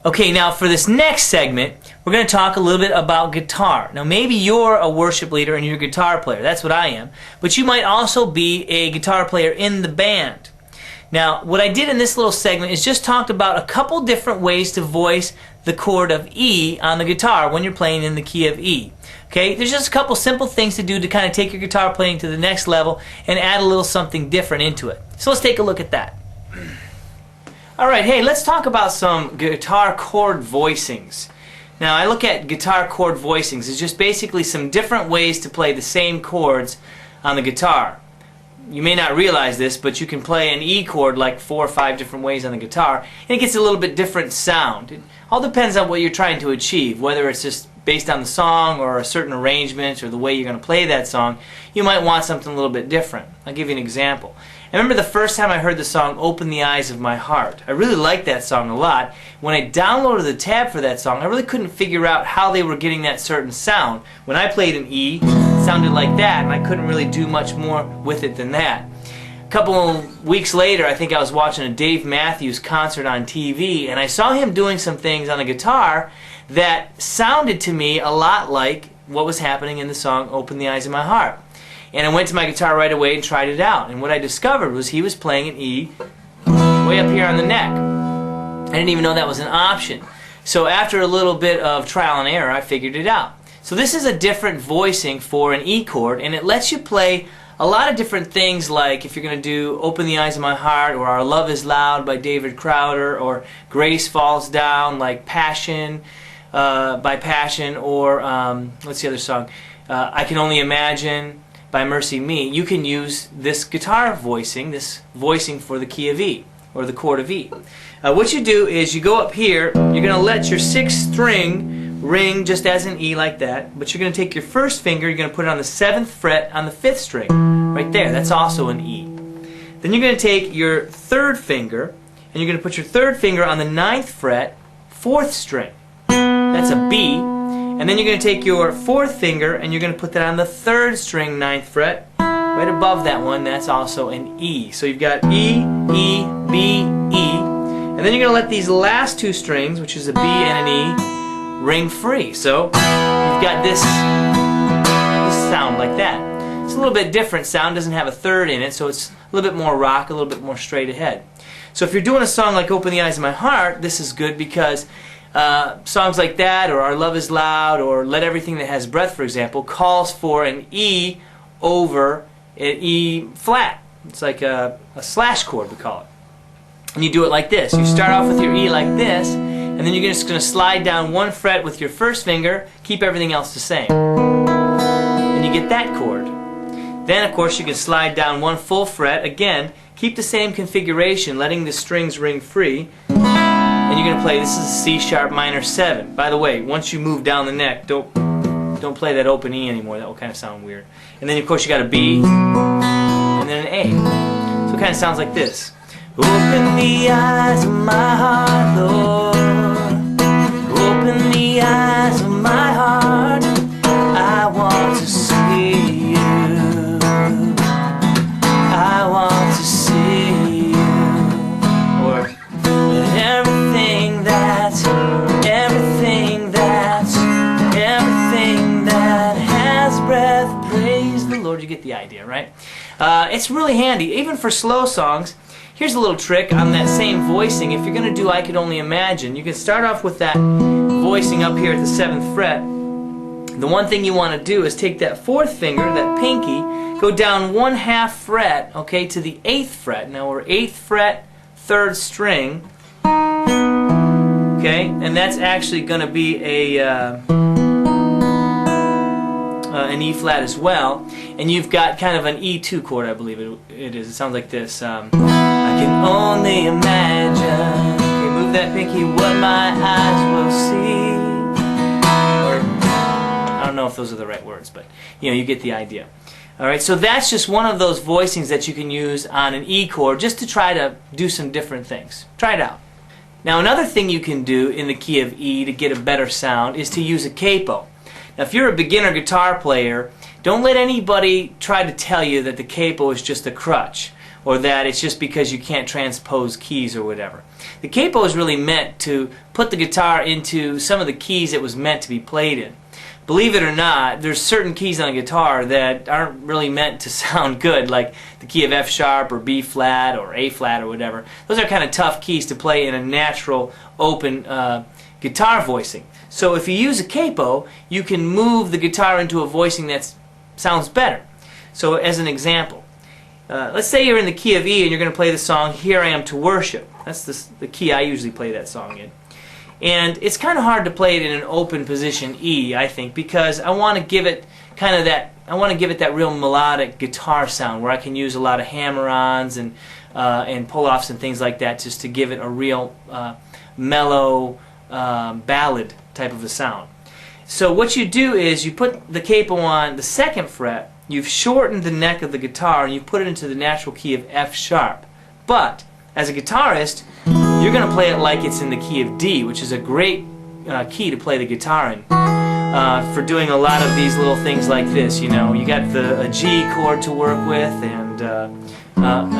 Okay, now for this next segment, we're going to talk a little bit about guitar. Now maybe you're a worship leader and you're a guitar player. That's what I am. But you might also be a guitar player in the band. Now what I did in this little segment is just talked about a couple different ways to voice the chord of E on the guitar when you're playing in the key of E. Okay, there's just a couple simple things to do to kind of take your guitar playing to the next level and add a little something different into it. So let's take a look at that. Alright, hey, let's talk about some guitar chord voicings. Now, I look at guitar chord voicings as just basically some different ways to play the same chords on the guitar. You may not realize this, but you can play an E chord like 4 or 5 different ways on the guitar, and it gets a little bit different sound. It all depends on what you're trying to achieve, whether it's just based on the song or a certain arrangement or the way you're going to play that song. You might want something a little bit different. I'll give you an example. I remember the first time I heard the song Open the Eyes of My Heart. I really liked that song a lot. When I downloaded the tab for that song, I really couldn't figure out how they were getting that certain sound. When I played an E, it sounded like that, and I couldn't really do much more with it than that. A couple of weeks later, I think I was watching a Dave Matthews concert on TV, and I saw him doing some things on the guitar that sounded to me a lot like what was happening in the song Open the Eyes of My Heart. And I went to my guitar right away and tried it out. And what I discovered was he was playing an E way up here on the neck. I didn't even know that was an option. So after a little bit of trial and error, I figured it out. So this is a different voicing for an E chord, and it lets you play a lot of different things, like if you're going to do Open the Eyes of My Heart, or Our Love is Loud by David Crowder, or Grace Falls Down like Passion by Passion, or what's the other song? I Can Only Imagine by Mercy Me. You can use this guitar voicing, this voicing for the key of E, or the chord of E. What you do is you go up here, you're going to let your 6th string ring just as an E like that, but you're going to take your first finger, you're going to put it on the 7th fret on the 5th string, right there. That's also an E. Then you're going to take your 3rd finger, and you're going to put your 3rd finger on the 9th fret, 4th string. That's a B. And then you're going to take your 4th finger and you're going to put that on the 3rd string, 9th fret, right above that one. That's also an E. So you've got E, E, B, E. And then you're going to let these last 2 strings, which is a B and an E, ring free. So you've got this sound like that. It's a little bit different sound, doesn't have a 3rd in it, so it's a little bit more rock, a little bit more straight ahead. So if you're doing a song like Open the Eyes of My Heart, this is good because songs like that, or Our Love is Loud, or Let Everything That Has Breath, for example, calls for an E over an E flat. It's like a slash chord, we call it. And you do it like this. You start off with your E like this, and then you're just going to slide down 1 fret with your 1st finger, keep everything else the same. And you get that chord. Then, of course, you can slide down 1 full fret, again, keep the same configuration, letting the strings ring free. And you're going to play, this is a C sharp minor 7. By the way, once you move down the neck, don't play that open E anymore. That will kind of sound weird. And then of course you got a B, and then an A. So it kind of sounds like this. Open the eyes of my heart, Lord. Open the eyes of my heart. I want to see you. I want to see you. Or everything that has breath, praise the Lord. You get the idea, right? It's really handy, even for slow songs. Here's a little trick on that same voicing. If you're going to do I Could Only Imagine, you can start off with that voicing up here at the 7th fret. The one thing you want to do is take that 4th finger, that pinky, go down 1/2 fret, okay, to the 8th fret. Now we're 8th fret, 3rd string. Okay, and that's actually going to be an E flat as well, and you've got kind of an E2 chord, I believe it is. It sounds like this. I can only imagine. Okay, move that pinky, what my eyes will see. Or I don't know if those are the right words, but you know, you get the idea. All right, so that's just one of those voicings that you can use on an E chord, just to try to do some different things. Try it out. Now another thing you can do in the key of E to get a better sound is to use a capo. Now if you're a beginner guitar player, don't let anybody try to tell you that the capo is just a crutch. or that it's just because you can't transpose keys or whatever. The capo is really meant to put the guitar into some of the keys it was meant to be played in. Believe it or not, there's certain keys on a guitar that aren't really meant to sound good, like the key of F sharp or B flat or A flat or whatever. Those are kind of tough keys to play in a natural, open guitar voicing. So if you use a capo, you can move the guitar into a voicing that sounds better. So as an example, let's say you're in the key of E and you're going to play the song Here I Am to Worship. That's the key I usually play that song in. And it's kind of hard to play it in an open position E, I think, because I want to give it kind of that real melodic guitar sound where I can use a lot of hammer-ons and pull-offs and things like that, just to give it a real mellow ballad type of a sound. So what you do is you put the capo on the 2nd fret, you've shortened the neck of the guitar, and you put it into the natural key of F sharp. But as a guitarist, you're going to play it like it's in the key of D, which is a great key to play the guitar in. For doing a lot of these little things like this, you know, you got a G chord to work with, and a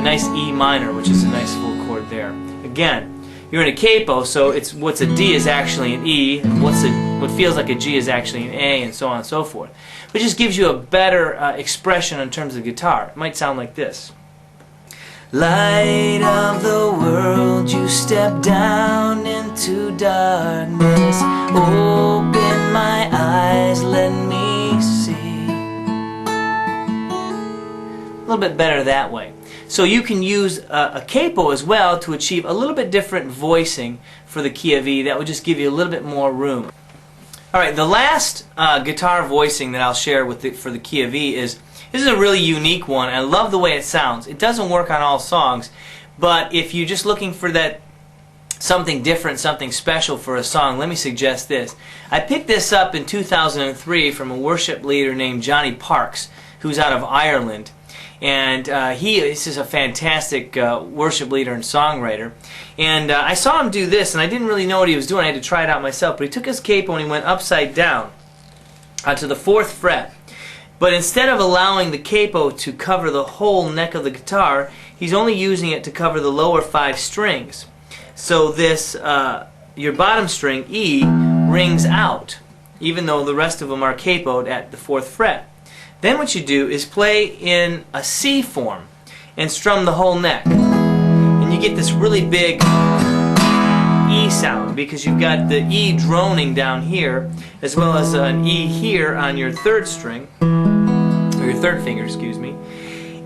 nice E minor, which is a nice full chord there. Again, you're in a capo, so what's a D is actually an E, and what feels like a G is actually an A, and so on and so forth. But it just gives you a better expression in terms of the guitar. It might sound like this. Light of the world, you step down into darkness. Open my eyes, let me see. A little bit better that way. So you can use a capo as well to achieve a little bit different voicing for the key of E. That would just give you a little bit more room. Alright, the last guitar voicing that I'll share for the key of E is, this is a really unique one. I love the way it sounds. It doesn't work on all songs, but if you're just looking for that something different, something special for a song, let me suggest this. I picked this up in 2003 from a worship leader named Johnny Parks, who's out of Ireland. And this is a fantastic worship leader and songwriter. And I saw him do this, and I didn't really know what he was doing. I had to try it out myself. But he took his capo and he went upside down to the 4th fret. But instead of allowing the capo to cover the whole neck of the guitar, he's only using it to cover the lower 5 strings. So this, your bottom string, E, rings out, even though the rest of them are capoed at the 4th fret. Then what you do is play in a C form and strum the whole neck. And you get this really big E sound, because you've got the E droning down here, as well as an E here on your 3rd string, or your 3rd finger, excuse me.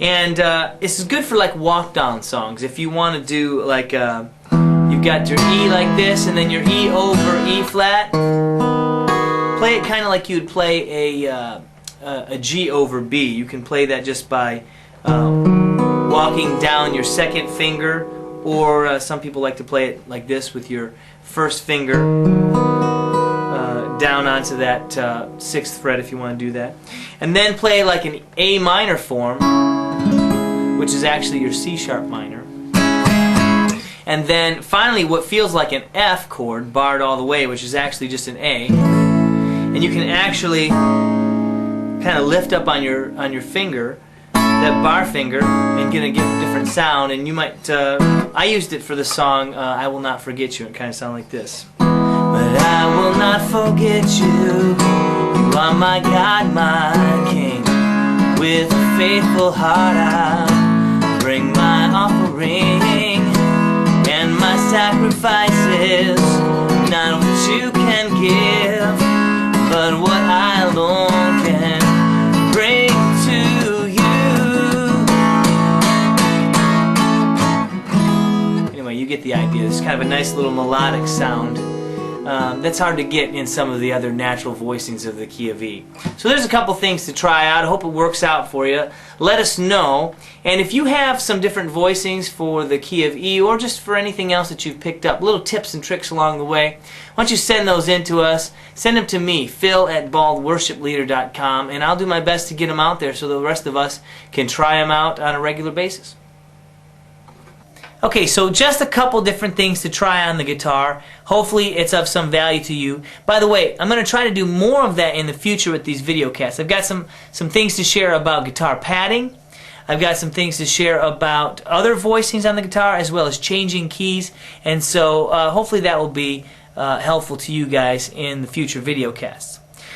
And this is good for like walk-down songs. If you want to do like, you've got your E like this, and then your E over E flat. Play it kind of like you'd play a G over B. You can play that just by walking down your 2nd finger, or some people like to play it like this with your 1st finger down onto that 6th fret if you want to do that. And then play like an A minor form, which is actually your C sharp minor. And then finally what feels like an F chord, barred all the way, which is actually just an A. And you can actually kind of lift up on your finger, that bar finger, and get a different sound. And you might, I used it for the song I Will Not Forget You. It kind of sounds like this. But I will not forget you, you are my God, my King. With a faithful heart I'll bring my offering and my sacrifices, not what you can give, but what I alone can bring to you. Anyway, you get the idea. It's kind of a nice little melodic sound. That's hard to get in some of the other natural voicings of the key of E. So there's a couple things to try out. I hope it works out for you. Let us know. And if you have some different voicings for the key of E, or just for anything else that you've picked up, little tips and tricks along the way, why don't you send those in to us? Send them to me, phil@baldworshipleader.com, and I'll do my best to get them out there so the rest of us can try them out on a regular basis. Okay, so just a couple different things to try on the guitar. Hopefully it's of some value to you. By the way, I'm going to try to do more of that in the future with these videocasts. I've got some things to share about guitar padding, I've got some things to share about other voicings on the guitar as well as changing keys, and so hopefully that will be helpful to you guys in the future videocasts.